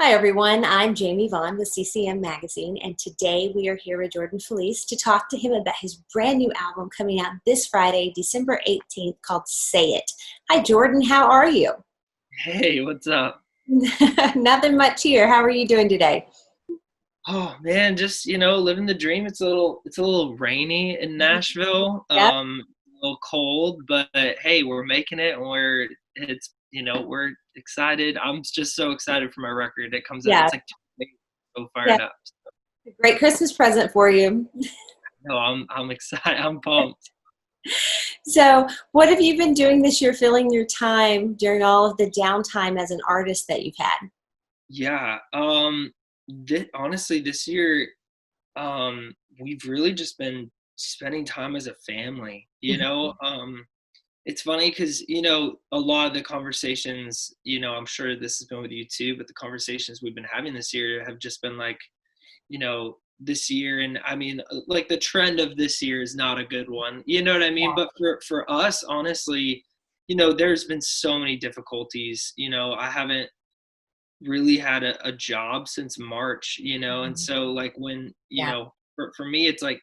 Hi, everyone. I'm Jamie Vaughn with CCM Magazine, and today we are here with Jordan Feliz to talk to him about his brand new album coming out this Friday, December 18th, called Say It. Hi, Jordan. How are you? Hey, what's up? Nothing much here. How are you doing today? Oh man, just living the dream. It's a little rainy in Nashville. Yep. A little cold, but hey, we're making it and we're excited. I'm just so excited for my record. It comes out, Yeah. it's like 2 days, so Yeah. fired up. Great Christmas present for you. No, I'm excited. I'm pumped. So, what have you been doing this year, filling your time during all of the downtime as an artist that you've had? Yeah. Honestly, this year, we've really just been spending time as a family, Mhm. It's funny because, a lot of the conversations, I'm sure this has been with you too, but the conversations we've been having this year have just been like, this year. And I mean, like the trend of this year is not a good one. You know what I mean? But for us, honestly, there's been so many difficulties. I haven't really had a job since March, and Mhm. so like when, Yeah. for me, it's like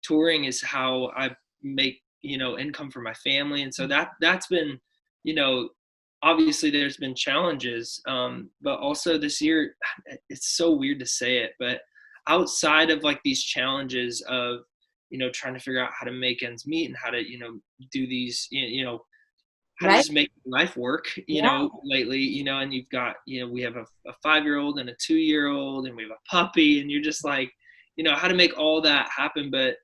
touring is how I make, income for my family. And so that's been, you know, obviously there's been challenges, but also this year, it's so weird to say it, but outside of like these challenges of, trying to figure out how to make ends meet and how to, do these, how to Right? just make life work, Yeah. lately, and you've got, we have a 5-year-old and a 2-year-old, and we have a puppy, and you're just like, how to make all that happen. But,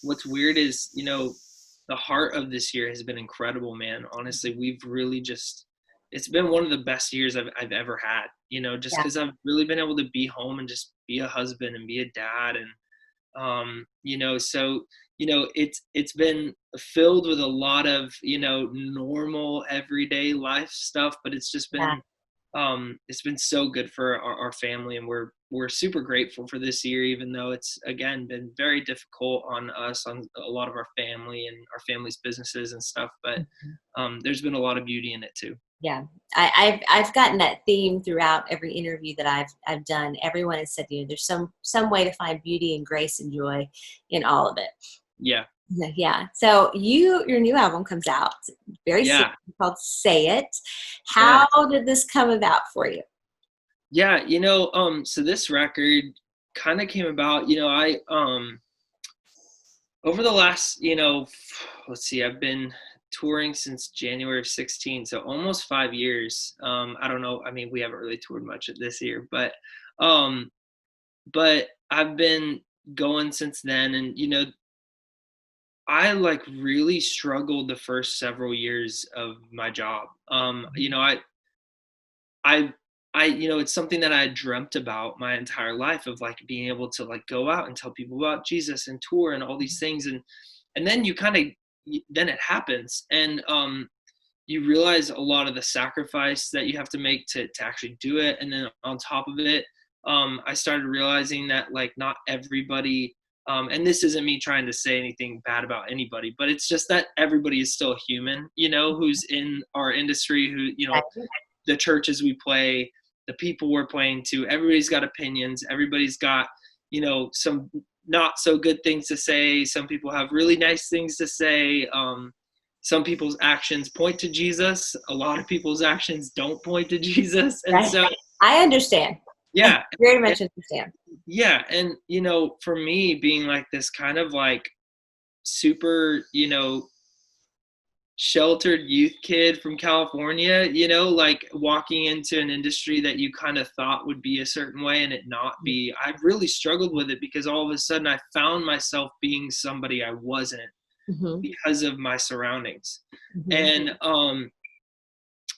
what's weird is, the heart of this year has been incredible, man. Honestly, we've really just, it's been one of the best years I've ever had, just Yeah. because I've really been able to be home and just be a husband and be a dad. And so it's been filled with a lot of, normal everyday life stuff, but Yeah. it's been so good for our family, and we're super grateful for this year, even though it's again been very difficult on us, on a lot of our family and our family's businesses and stuff. But Mhm. there's been a lot of beauty in it too. Yeah, I've gotten that theme throughout every interview that I've done. Everyone has said, there's some way to find beauty and grace and joy in all of it. Yeah. Yeah. Yeah. So your new album comes out very soon, Yeah. called "Say It." Yeah. How did this come about for you? Yeah. So this record kind of came about, over the last, let's see, I've been touring since January of 16, so almost 5 years. I don't know. I mean, we haven't really toured much this year, um, but I've been going since then. And, I like really struggled the first several years of my job. I it's something that I dreamt about my entire life, of like being able to like go out and tell people about Jesus and tour and all these things. And then you kind of, then it happens. And you realize a lot of the sacrifice that you have to make to actually do it. And then on top of it, I started realizing that like not everybody, and this isn't me trying to say anything bad about anybody, but it's just that everybody is still human, who's in our industry, who, Right. the churches we play, the people we're playing to, everybody's got opinions. Everybody's got, some not so good things to say. Some people have really nice things to say. Some people's actions point to Jesus. A lot of people's actions don't point to Jesus. And Right. so, I understand. I yeah, very and, much understand. yeah. And, for me being like this kind of like super, sheltered youth kid from California, like walking into an industry that you kind of thought would be a certain way and it not be. I really struggled with it because all of a sudden I found myself being somebody I wasn't Hmm. because of my surroundings. Hmm. And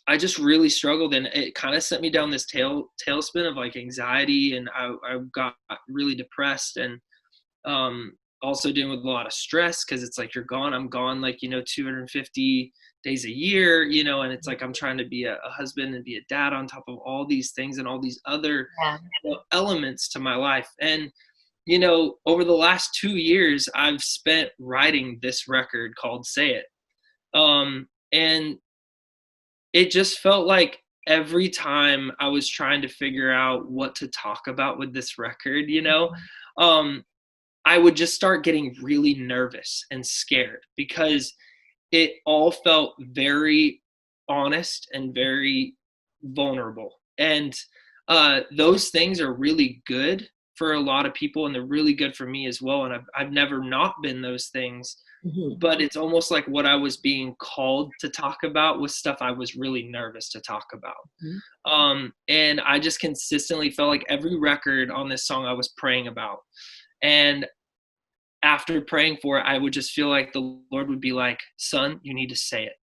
I just really struggled, and it kind of sent me down this tailspin of like anxiety, and I got really depressed. And also dealing with a lot of stress because it's like you're gone. I'm gone like, 250 days a year, and it's like I'm trying to be a husband and be a dad on top of all these things and all these other, Yeah. elements to my life. And, over the last 2 years, I've spent writing this record called Say It. And it just felt like every time I was trying to figure out what to talk about with this record, um, I would just start getting really nervous and scared because it all felt very honest and very vulnerable. And those things are really good for a lot of people, and they're really good for me as well. And I've never not been those things, Mhm. but it's almost like what I was being called to talk about was stuff I was really nervous to talk about. Mhm. And I just consistently felt like every record on this song I was praying about. And after praying for it, I would just feel like the Lord would be like, son, you need to say it.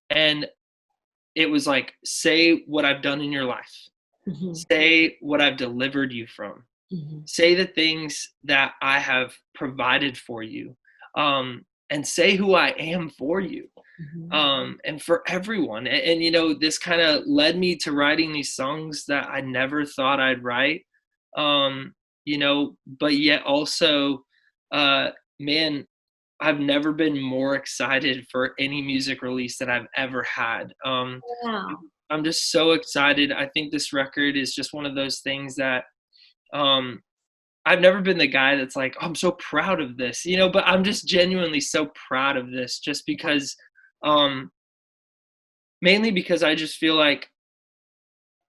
And it was like, say what I've done in your life. Mhm. Say what I've delivered you from. Mhm. Say the things that I have provided for you. And say who I am for you. Mhm. And for everyone. This kind of led me to writing these songs that I never thought I'd write. But yet also, uh, man, I've never been more excited for any music release that I've ever had. Wow. I'm just so excited. I think this record is just one of those things that um, I've never been the guy that's like, "Oh, I'm so proud of this, but I'm just genuinely so proud of this just because, um, mainly because I just feel like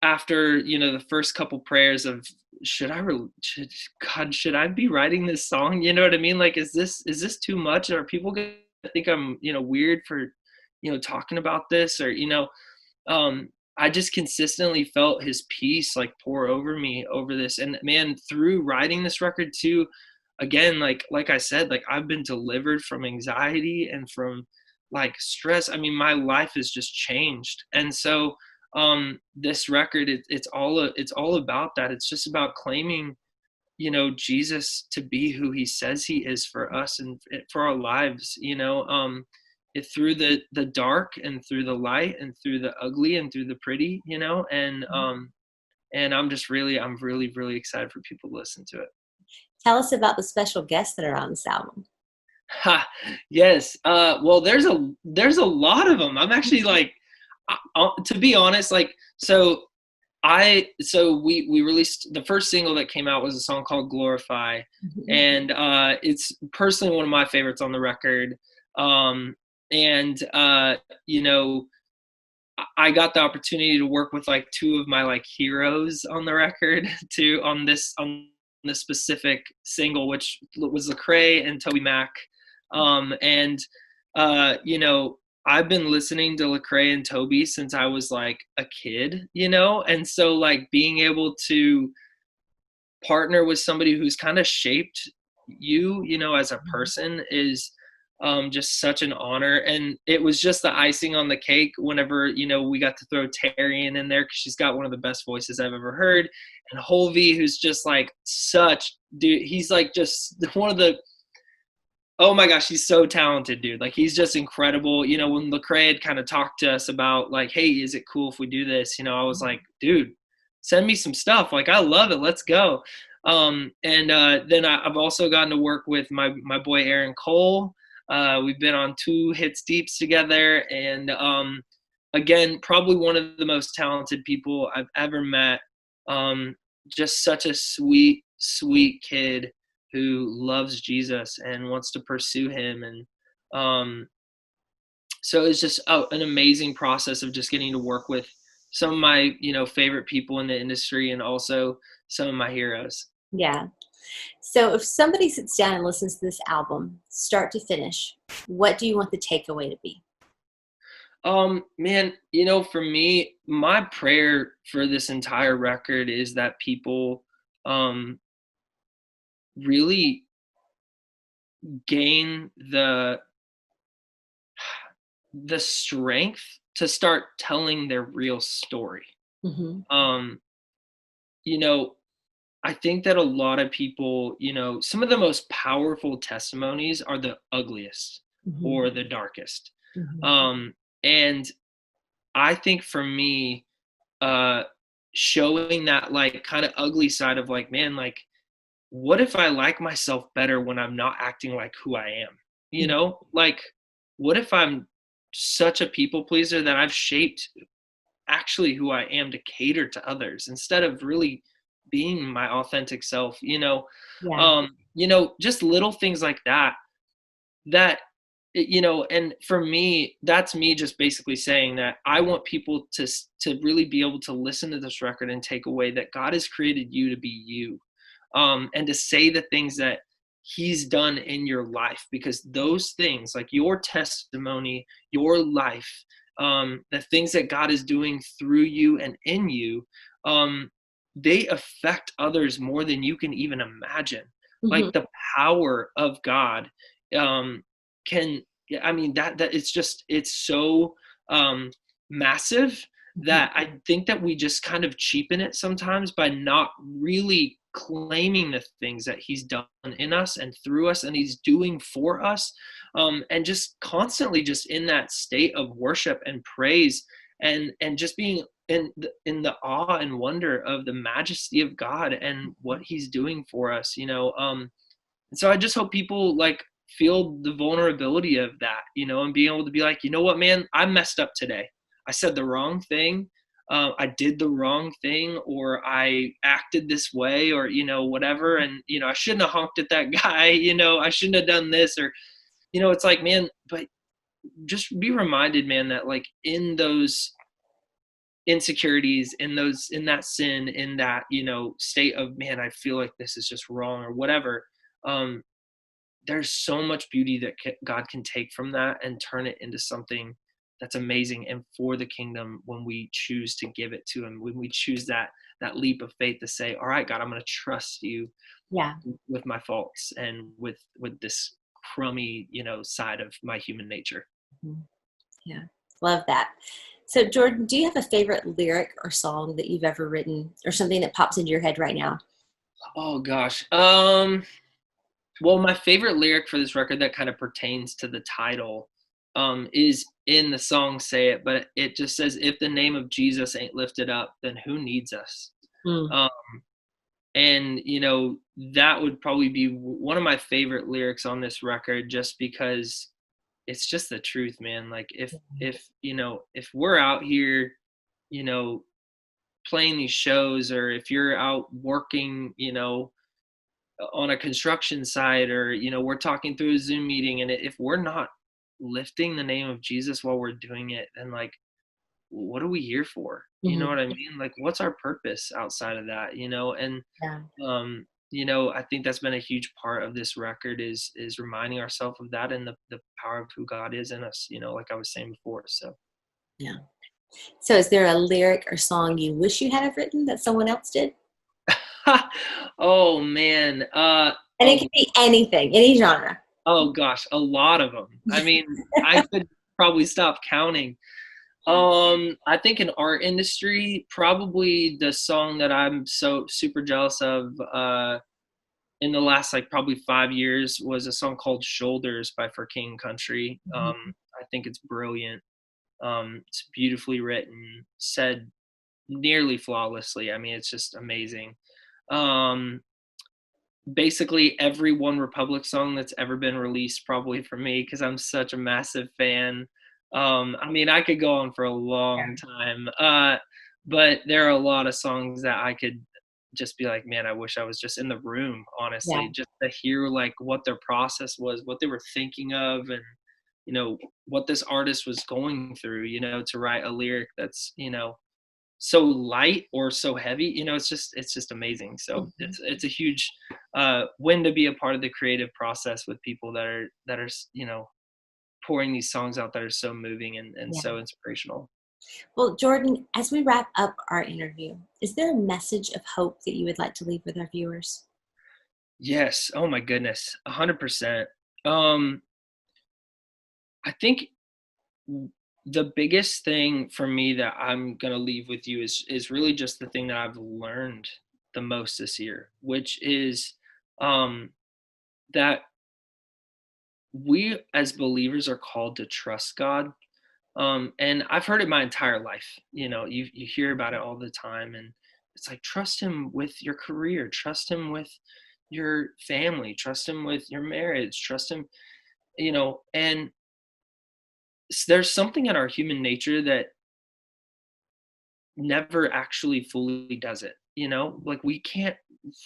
after, the first couple prayers of should I be writing this song? You know what I mean? Like, is this too much? Are people gonna think I'm, weird for, talking about this? Or, um, I just consistently felt his peace like pour over me over this. And man, through writing this record too, again, like I said, like I've been delivered from anxiety and from like stress. I mean, my life has just changed. And so this record, it's all about that. It's just about claiming, Jesus to be who he says he is for us and for our lives, through the dark and through the light and through the ugly and through the pretty, and I'm really, really excited for people to listen to it. Tell us about the special guests that are on this album. Ha, yes. Well, there's a lot of them. I'm actually like, to be honest, like, we released the first single that came out was a song called Glorify, Mhm. and it's personally one of my favorites on the record. And you know, I got the opportunity to work with like two of my like heroes on the record to on this specific single, which was Lecrae and Toby Mac. And I've been listening to Lecrae and Toby since I was like a kid, and so like being able to partner with somebody who's kind of shaped you, as a person is just such an honor. And it was just the icing on the cake whenever, we got to throw Tarian in there because she's got one of the best voices I've ever heard. And Holvey, who's just like such, dude, he's like just one of the, oh my gosh, he's so talented, dude. Like he's just incredible. When Lecrae had kind of talked to us about like, hey, is it cool if we do this? I was like, dude, send me some stuff. Like I love it. Let's go. And then I've also gotten to work with my boy Aaron Cole. We've been on 2 hits deeps together, and again, probably one of the most talented people I've ever met. Just such a sweet, sweet kid who loves Jesus and wants to pursue him. And so it's just an amazing process of just getting to work with some of my, favorite people in the industry and also some of my heroes. Yeah. So if somebody sits down and listens to this album, start to finish, what do you want the takeaway to be? Man, for me, my prayer for this entire record is that people really gain the strength to start telling their real story. Mhm. Um, you know, I think that a lot of people, some of the most powerful testimonies are the ugliest Mhm. or the darkest. Mhm. Um, and I think for me, uh, showing that like kind of ugly side of like, man, like, what if I like myself better when I'm not acting like who I am? Like, what if I'm such a people pleaser that I've shaped actually who I am to cater to others instead of really being my authentic self, Yeah. just little things like that, that and for me, that's me just basically saying that I want people to really be able to listen to this record and take away that God has created you to be you, and to say the things that he's done in your life, because those things, like your testimony, your life, the things that God is doing through you and in you, um, they affect others more than you can even imagine. Hmm. Like the power of God, um, can, yeah, I mean, that it's so, massive, Hmm. that I think that we just kind of cheapen it sometimes by not really claiming the things that he's done in us and through us and he's doing for us, and just constantly just in that state of worship and praise, and just being in the awe and wonder of the majesty of God and what he's doing for us, and so I just hope people like feel the vulnerability of that, and being able to be like, you know what, man, I messed up today. I said the wrong thing. I did the wrong thing, or I acted this way, or, whatever. And, I shouldn't have honked at that guy. I shouldn't have done this, or, it's like, man, but just be reminded, man, that like in those insecurities, in that sin, in that, state of, man, I feel like this is just wrong or whatever. Um, there's so much beauty that God can take from that and turn it into something that's amazing and for the kingdom, when we choose to give it to him, when we choose that leap of faith to say, all right, God, I'm going to trust you Yeah. with my faults and with this crummy, side of my human nature. Mhm. Yeah. Love that. So, Jordan, do you have a favorite lyric or song that you've ever written, or something that pops into your head right now? Oh gosh. Well, my favorite lyric for this record that kind of pertains to the title, is in the song "Say It," but it just says, "If the name of Jesus ain't lifted up, then who needs us?" Mm. Um, and that would probably be one of my favorite lyrics on this record, just because it's just the truth, man. Like if we're out here, you know, playing these shows, or if you're out working, on a construction site, or we're talking through a Zoom meeting, and if we're not lifting the name of Jesus while we're doing it, then like what are we here for? You know Mhm. what I mean? Like what's our purpose outside of that, and Yeah. I think that's been a huge part of this record, is reminding ourselves of that, and the power of who God is in us, like I was saying before. So Yeah. So, is there a lyric or song you wish you had have written that someone else did? oh man, And it a can be anything, any genre. oh gosh, a lot of them. I mean, I could probably stop counting. I think in our industry, probably the song that I'm so super jealous of, in the last like probably 5 years, was a song called "Shoulders" by For King Country. Mhm. I think it's brilliant. It's beautifully written, said nearly flawlessly. I mean, it's just amazing. Um, Basically every One Republic song that's ever been released, probably for me, because I'm such a massive fan. I mean, I could go on for a long time, but there are a lot of songs that I could just be like, man, I wish I was just in the room, Yeah. honestly, just to hear like what their process was, what they were thinking of, and what this artist was going through, to write a lyric that's so light or so heavy. It's just amazing. So Mhm. it's a huge win to be a part of the creative process with people that are pouring these songs out that are so moving and Yeah. so inspirational. Well, Jordan, as we wrap up our interview, is there a message of hope that you would like to leave with our viewers? Yes, oh my goodness, 100%. um I think the biggest thing for me that I'm gonna leave with you is really just the thing that I've learned the most this year, which is um that we as believers are called to trust God. And I've heard it my entire life. You hear about it all the time, and it's like, trust him with your career, trust him with your family, trust him with your marriage, trust him, and there's something in our human nature that never actually fully does it, like we can't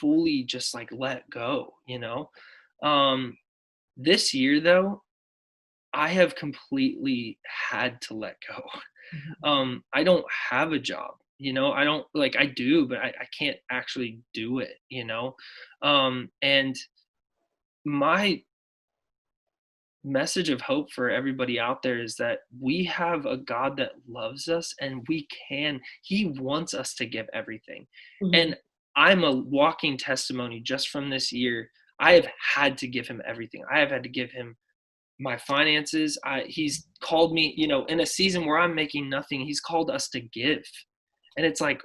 fully just like let go. Um, this year though, I have completely had to let go. Mhm. I don't have a job, I don't like I do, but I can't. Do it. And my message of hope for everybody out there is that we have a God that loves us and he wants us to give everything. Mhm. And I'm a walking testimony just from this year. I have had to give him everything. I have had to give him my finances. He's called me, in a season where I'm making nothing, he's called us to give. And it's like,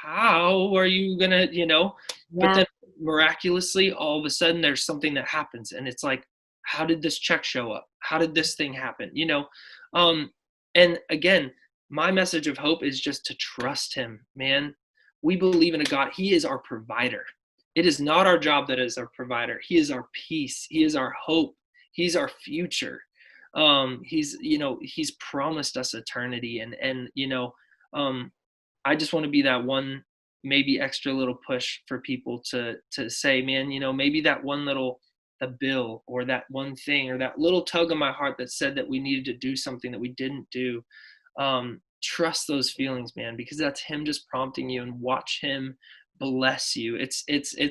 how are you gonna, but Yeah. then miraculously all of a sudden there's something that happens and it's like, how did this check show up? How did this thing happen? um and again, my message of hope is just to trust him, man. We believe in a God. He is our provider. It is not our job that is our provider. He is our peace. He is our hope. He's our future. He's promised us eternity. And um I just want to be that one maybe extra little push for people to say, man, maybe that one little the bill or that one thing or that little tug of my heart that said that we needed to do something that we didn't do. Trust those feelings, man, because that's him just prompting you, and watch him bless you. It's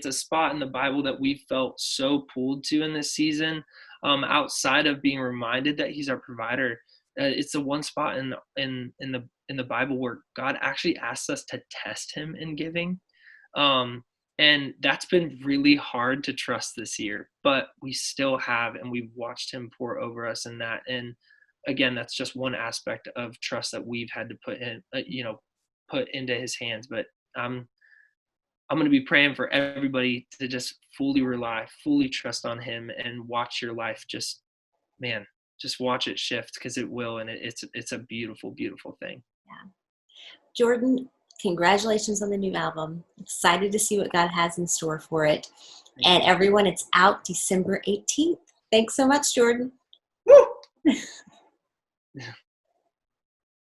a spot in the Bible that we felt so pulled to in this season. Outside of being reminded that he's our provider, it's the one spot in the Bible where God actually asks us to test him in giving. Um, and that's been really hard to trust this year, but we still have, and we've watched him pour over us in that. And again, that's just one aspect of trust that we've had to put into his hands. But I'm going to be praying for everybody to just fully rely, fully trust on him, and watch your life man, just watch it shift, because it will, and it's a beautiful, beautiful thing. Yeah. Jordan, congratulations on the new album. Excited to see what God has in store for it. Thank And you. everyone, it's out December 18th. Thanks so much, Jordan. Woo!